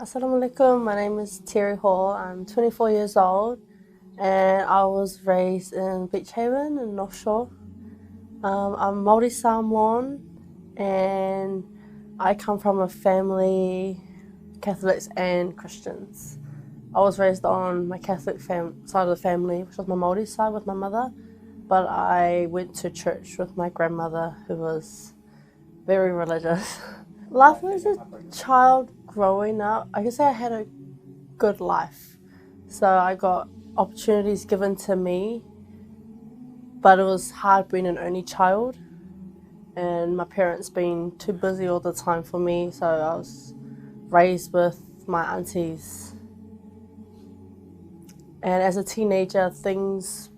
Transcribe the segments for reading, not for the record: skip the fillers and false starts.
Assalamu alaikum, my name is Terry Hall. I'm 24 years old and I was raised in Beach Haven in North Shore. I'm Maori Samoan and I come from a family, Catholics and Christians. I was raised on my Catholic side of the family, which was my Maori side with my mother, but I went to church with my grandmother who was very religious. Life as a child growing up, I guess I had a good life. So I got opportunities given to me, but it was hard being an only child and my parents being too busy all the time for me, so I was raised with my aunties. And as a teenager, things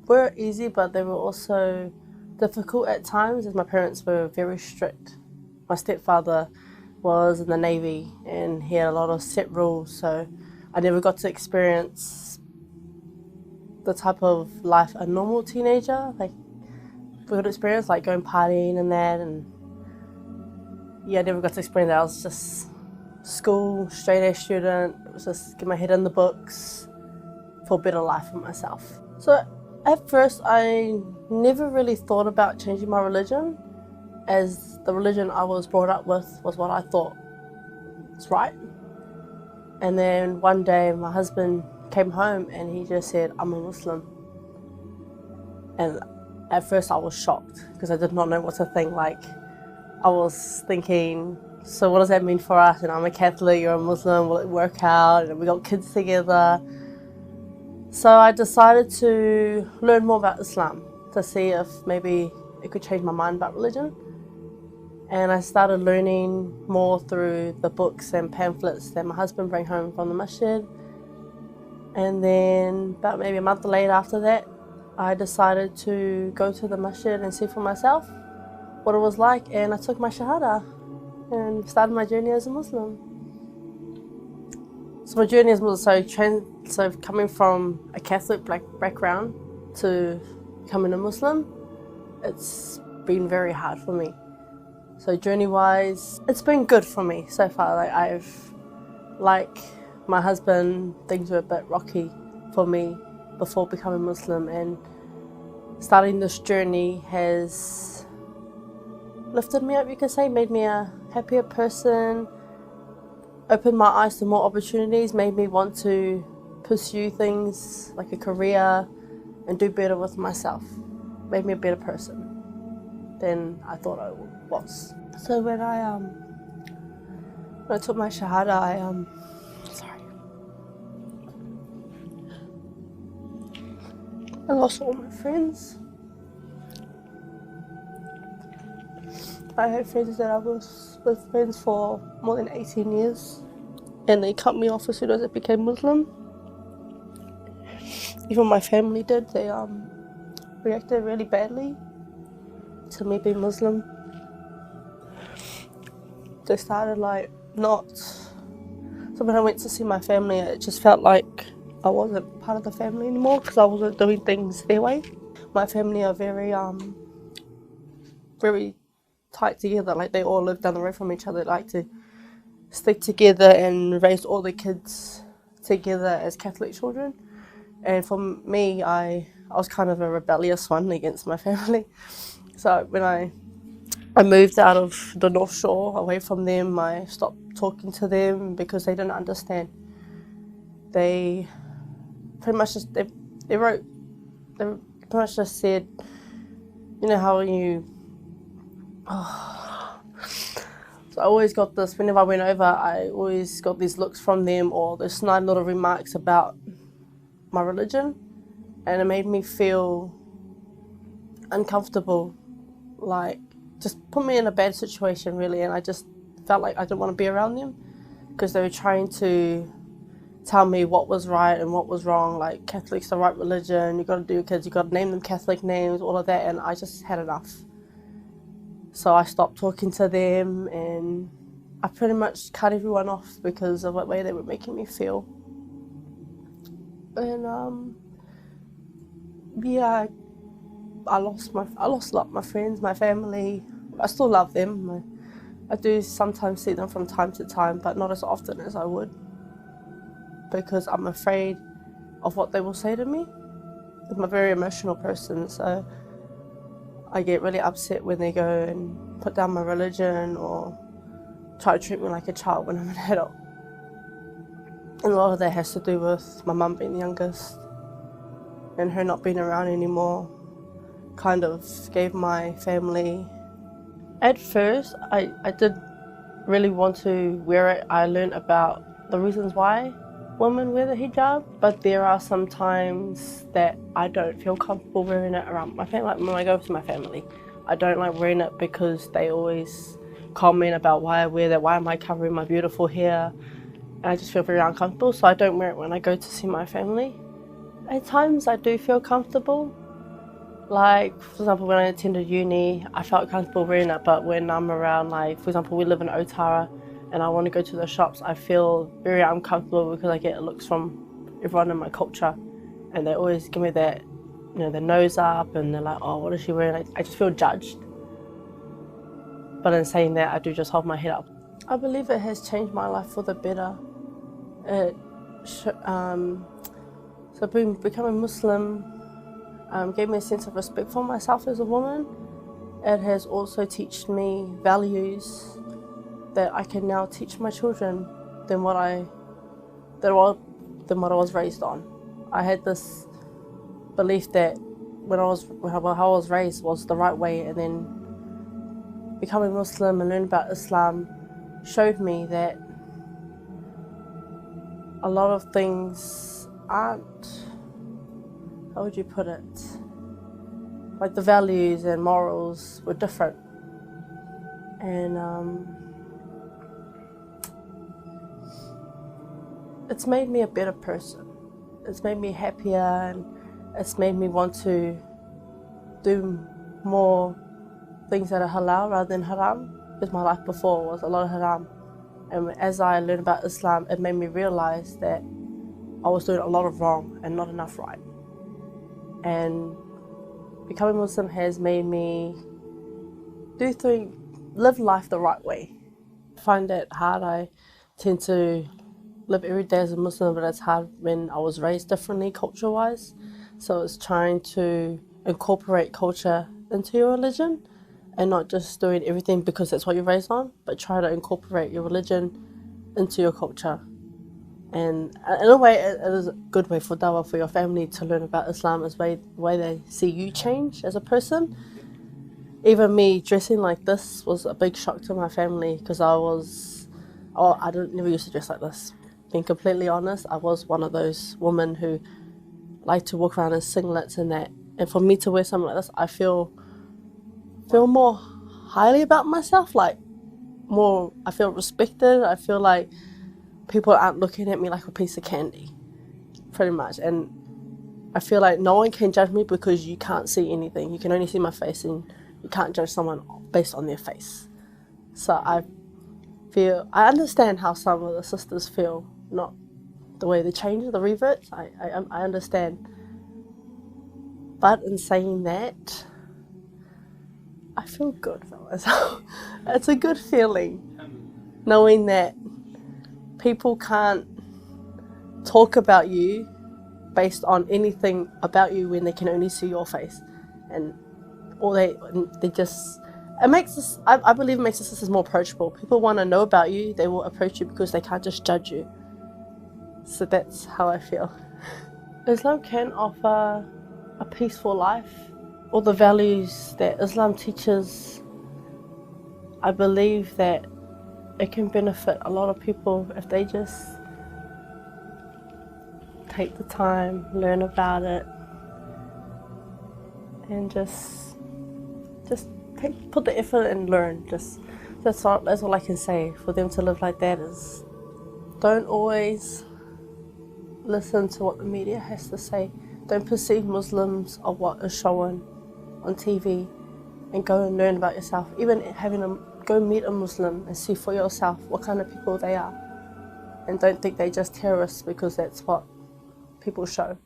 were easy, but they were also difficult at times as my parents were very strict. My stepfather was in the Navy and he had a lot of set rules, so I never got to experience the type of life a normal teenager would experience, like going partying and that, and yeah, I never got to experience that. I was just school, straight A student. It was just get my head in the books for a better life for myself. So at first I never really thought about changing my religion, as the religion I was brought up with was what I thought was right. And then one day my husband came home and he just said, "I'm a Muslim." And at first I was shocked because I did not know what to think. Like, I was thinking, so what does that mean for us? And I'm a Catholic, you're a Muslim, will it work out? And we got kids together. So I decided to learn more about Islam to see if maybe it could change my mind about religion. And I started learning more through the books and pamphlets that my husband brought home from the masjid. And then about maybe a month later after that, I decided to go to the masjid and see for myself what it was like, and I took my shahada and started my journey as a Muslim. So my journey as a Muslim, so coming from a Catholic black background to becoming a Muslim, it's been very hard for me. So journey-wise, it's been good for me so far. Like my husband, things were a bit rocky for me before becoming Muslim, and starting this journey has lifted me up, you could say, made me a happier person, opened my eyes to more opportunities, made me want to pursue things like a career and do better with myself, made me a better person than I thought I was. So when I took my shahada, I lost all my friends. I had friends that I was with friends for more than 18 years, and they cut me off as soon as I became Muslim. Even my family did. They reacted really badly to me being Muslim. They started so when I went to see my family, it just felt like I wasn't part of the family anymore because I wasn't doing things their way. My family are very tight together. Like, they all live down the road from each other. They like to stick together and raise all the kids together as Catholic children. And for me, I was kind of a rebellious one against my family. So when I moved out of the North Shore, away from them, I stopped talking to them because they didn't understand. They pretty much just, they pretty much just said, you know how you, So I always got this, whenever I went over, I always got these looks from them or these snide little remarks about my religion, and it made me feel uncomfortable, like just put me in a bad situation really, and I just felt like I didn't want to be around them because they were trying to tell me what was right and what was wrong, like Catholic's the right religion, you got to do your kids, you got to name them Catholic names, all of that, and I just had enough. So I stopped talking to them and I pretty much cut everyone off because of the way they were making me feel. And yeah, I lost a lot of my friends, my family. I still love them. I do sometimes see them from time to time, but not as often as I would, because I'm afraid of what they will say to me. I'm a very emotional person, so I get really upset when they go and put down my religion or try to treat me like a child when I'm an adult. And a lot of that has to do with my mum being the youngest and her not being around anymore. Kind of gave my family. At first, I did really want to wear it. I learned about the reasons why women wear the hijab, but there are some times that I don't feel comfortable wearing it around my family. Like when I go to my family, I don't like wearing it because they always comment about why I wear that, why am I covering my beautiful hair, and I just feel very uncomfortable, so I don't wear it when I go to see my family. At times I do feel comfortable. Like, for example, when I attended uni, I felt comfortable wearing it, but when I'm around, like, for example, we live in Otara and I want to go to the shops, I feel very uncomfortable because I get looks from everyone in my culture and they always give me that, you know, their nose up and they're like, oh, what is she wearing? I just feel judged. But in saying that, I do just hold my head up. I believe it has changed my life for the better. So becoming Muslim gave me a sense of respect for myself as a woman. It has also taught me values that I can now teach my children than what I was raised on. I had this belief that how I was raised was the right way, and then becoming Muslim and learning about Islam showed me that a lot of things aren't, how would you put it? Like the values and morals were different. And it's made me a better person. It's made me happier, and it's made me want to do more things that are halal rather than haram, because my life before was a lot of haram. And as I learned about Islam, it made me realize that I was doing a lot of wrong and not enough right. And becoming Muslim has made me live life the right way. I find it hard. I tend to live every day as a Muslim, but it's hard when I was raised differently culture-wise. So it's trying to incorporate culture into your religion and not just doing everything because that's what you're raised on, but try to incorporate your religion into your culture. And in a way, it is a good way for dawah, for your family to learn about Islam, as the way they see you change as a person. Even me dressing like this was a big shock to my family, because I never used to dress like this. Being completely honest, I was one of those women who like to walk around in singlets and that. And for me to wear something like this, I feel more highly about myself. I feel respected. I feel like people aren't looking at me like a piece of candy, pretty much. And I feel like no one can judge me because you can't see anything. You can only see my face, and you can't judge someone based on their face. So I understand how some of the sisters feel, not the way they change, the reverts. I understand. But in saying that, I feel good for myself. It's a good feeling, knowing that people can't talk about you based on anything about you when they can only see your face, and I believe it makes the sisters more approachable. People want to know about you, they will approach you because they can't just judge you. So that's how I feel. Islam can offer a peaceful life. All the values that Islam teaches, I believe that it can benefit a lot of people if they just take the time, learn about it, and just put the effort and learn. That's all I can say. For them to live like that is, don't always listen to what the media has to say. Don't perceive Muslims of what is shown on TV, and go and learn about yourself. Even go meet a Muslim and see for yourself what kind of people they are. And don't think they're just terrorists because that's what people show.